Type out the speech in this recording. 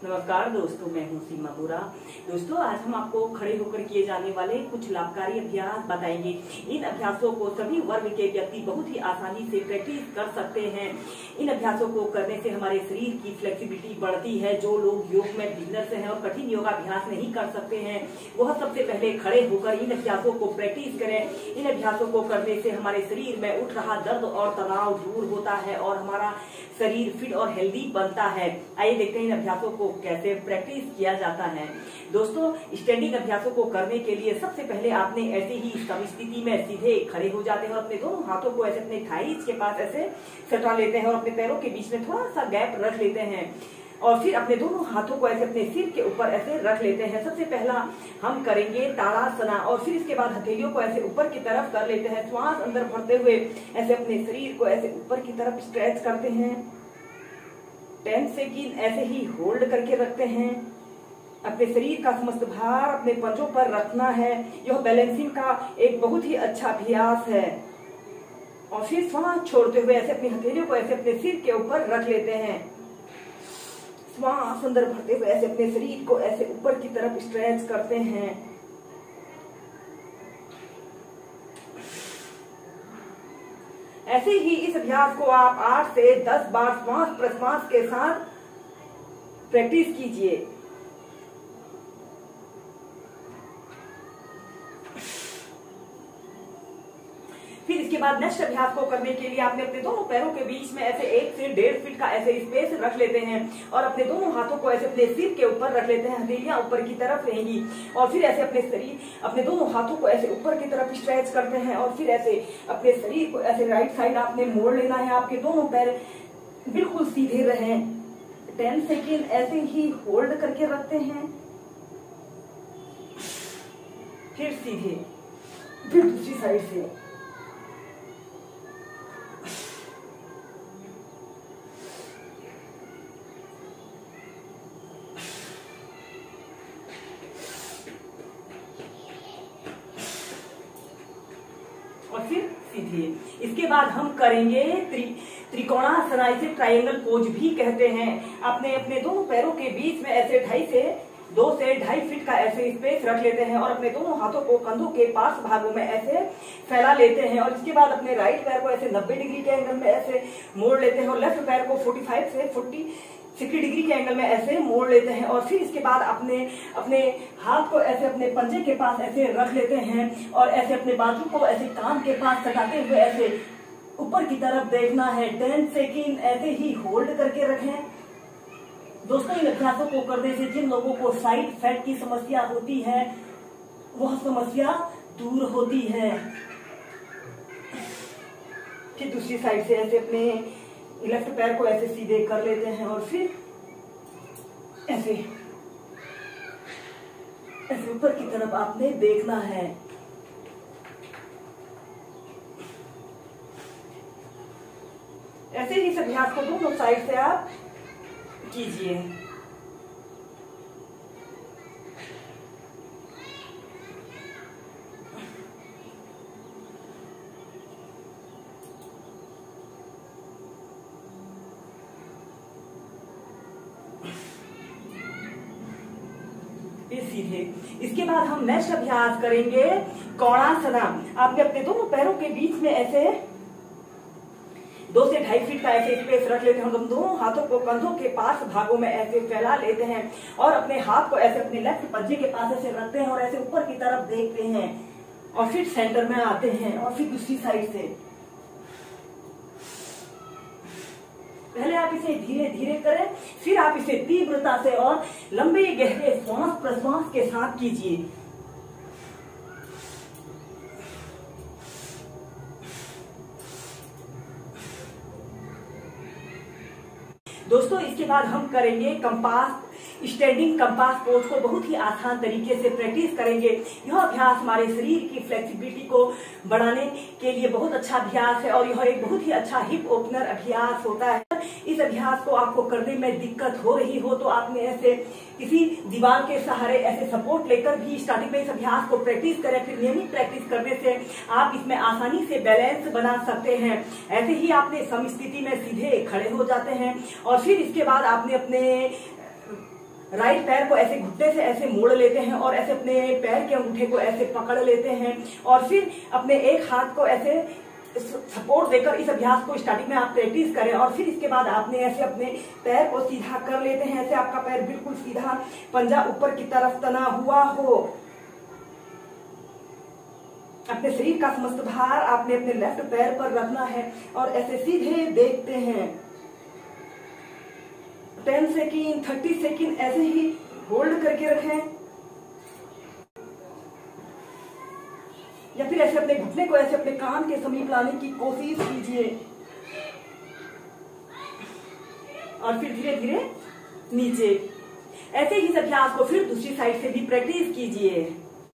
नमस्कार दोस्तों, मैं हूं सीमा बोरा। दोस्तों, आज हम आपको खड़े होकर किए जाने वाले कुछ लाभकारी अभ्यास बताएंगे। इन अभ्यासों को सभी वर्ग के व्यक्ति बहुत ही आसानी से प्रैक्टिस कर सकते हैं। इन अभ्यासों को करने से हमारे शरीर की फ्लेक्सिबिलिटी बढ़ती है। जो लोग योग में बिगिनर्स हैं और कठिन योगाभ्यास नहीं कर सकते हैं, वह सबसे पहले खड़े होकर इन अभ्यासों को प्रैक्टिस करें। इन अभ्यासों को करने से हमारे शरीर में उठ रहा दर्द और तनाव दूर होता है और हमारा शरीर फिट और हेल्दी बनता है। आइए देखते हैं इन अभ्यासों को कैसे प्रैक्टिस किया जाता है। दोस्तों, स्टैंडिंग अभ्यासों को करने के लिए सबसे पहले आपने ऐसे ही सम स्थिति में सीधे खड़े हो जाते हैं और अपने दोनों हाथों को ऐसे अपने थाइज के पास ऐसे सटा लेते हैं और अपने पैरों के बीच में थोड़ा सा गैप रख लेते हैं और फिर अपने दोनों हाथों को ऐसे अपने सिर के ऊपर ऐसे रख लेते हैं। सबसे पहला हम करेंगे ताड़ासना और फिर इसके बाद हथेलियों को ऐसे ऊपर की तरफ कर लेते हैं। श्वास अंदर भरते हुए ऐसे अपने शरीर को ऐसे ऊपर की तरफ स्ट्रेच करते हैं। 10 सेकंड ऐसे ही होल्ड करके रखते हैं। अपने शरीर का समस्त भार अपने पंजों पर रखना है। यह बैलेंसिंग का एक बहुत ही अच्छा अभ्यास है। और फिर श्वास छोड़ते हुए ऐसे अपनी हथेलियों को ऐसे अपने सिर के ऊपर रख लेते हैं। श्वास अंदर भरते हुए ऐसे अपने शरीर को ऐसे ऊपर की तरफ स्ट्रेच करते हैं। ऐसे ही इस अभ्यास को आप 8 से 10 बार श्वास प्रश्वास के साथ प्रैक्टिस कीजिए। फिर इसके बाद नेक्स्ट अभ्यास को करने के लिए आपने अपने दोनों पैरों के बीच में ऐसे 1 से 1.5 फीट का ऐसे स्पेस रख लेते हैं और अपने दोनों हाथों को ऐसे अपने सिर के ऊपर रख लेते हैं। हथेलियां ऊपर की तरफ रहेंगी और फिर ऐसे अपने दोनों हाथों को ऐसे ऊपर की तरफ स्ट्रेच करते हैं और फिर ऐसे अपने शरीर को ऐसे राइट साइड आपने मोड़ लेना है। आपके दोनों पैर बिल्कुल सीधे रहें। 10 सेकेंड ऐसे ही होल्ड करके रखते हैं, फिर सीधे, फिर दूसरी साइड से। और फिर सीधे। इसके बाद हम करेंगे त्रिकोणासन, इसे ट्रायंगल पोज भी कहते हैं। आपने अपने दोनों पैरों के बीच में ऐसे 2 से 2.5 फीट का ऐसे स्पेस रख लेते हैं और अपने दोनों हाथों को कंधों के पास भागों में ऐसे फैला लेते हैं और इसके बाद अपने राइट पैर को ऐसे 90 डिग्री के एंगल में ऐसे मोड़ लेते हैं और लेफ्ट पैर को 45 से 60 डिग्री के एंगल में ऐसे मोड़ लेते हैं और फिर इसके बाद अपने हाथ को ऐसे अपने पंजे के पास ऐसे रख लेते हैं और ऐसे अपने बाजू को ऐसे कान के पास सटाते हुए ऐसे ऊपर की तरफ देखना है। 10 सेकेंड ऐसे ही होल्ड करके रखें। दोस्तों, इन अभ्यासों को करने से जिन लोगों को साइड फैट की समस्या होती है, वह समस्या दूर होती है। फिर दूसरी साइड से ऐसे अपने लेफ्ट पैर को ऐसे सीधे कर लेते हैं और फिर ऐसे ऊपर की तरफ आपने देखना है। ऐसे ही इस अभ्यास को दोनों साइड से आप कीजिए। सीधे। इसके बाद हम नेक्स्ट अभ्यास करेंगे कोणासना। आपने अपने दोनों पैरों के बीच में ऐसे 2 से 2.5 फीट का ऐसे स्पेस रख लेते हैं। हम दोनों हाथों को कंधों के पास भागों में ऐसे फैला लेते हैं और अपने हाथ को ऐसे अपने लेफ्ट पंजे के पास ऐसे रखते हैं और ऐसे ऊपर की तरफ देखते हैं और फिर सेंटर में आते हैं और फिर दूसरी साइड से। पहले आप इसे धीरे धीरे करें, फिर आप इसे तीव्रता से और लंबे गहरे श्वास प्रश्वास के साथ कीजिए। दोस्तों, इसके बाद हम करेंगे स्टैंडिंग कंपास पोज को बहुत ही आसान तरीके से प्रैक्टिस करेंगे। यह अभ्यास हमारे शरीर की फ्लेक्सिबिलिटी को बढ़ाने के लिए बहुत अच्छा अभ्यास है और यह एक बहुत ही अच्छा हिप ओपनर अभ्यास होता है। इस अभ्यास को आपको करने में दिक्कत हो रही हो तो आपने ऐसे किसी दीवार के सहारे ऐसे सपोर्ट लेकर भी स्टार्टिंग में इस अभ्यास को प्रैक्टिस करें। फिर नियमित प्रैक्टिस करने से आप इसमें आसानी से बैलेंस बना सकते हैं। ऐसे ही आपने सम स्थिति में सीधे खड़े हो जाते हैं और फिर इसके बाद आपने अपने राइट पैर को ऐसे घुटने से ऐसे मोड़ लेते हैं और ऐसे अपने पैर के अंगूठे को ऐसे पकड़ लेते हैं और फिर अपने एक हाथ को ऐसे सपोर्ट देकर इस अभ्यास को स्टार्टिंग में आप प्रैक्टिस करें और फिर इसके बाद आपने ऐसे अपने पैर को सीधा कर लेते हैं। ऐसे आपका पैर बिल्कुल सीधा, पंजा ऊपर की तरफ तना हुआ हो। अपने शरीर का समस्त भार आपने अपने लेफ्ट पैर पर रखना है और ऐसे सीधे देखते हैं। 10 सेकेंड 30 सेकेंड ऐसे ही होल्ड करके रखें या फिर ऐसे अपने घुटने को ऐसे अपने कान के समीप लाने की कोशिश कीजिए और फिर धीरे धीरे नीचे। ऐसे ही इस अभ्यास को फिर दूसरी साइड से भी प्रैक्टिस कीजिए।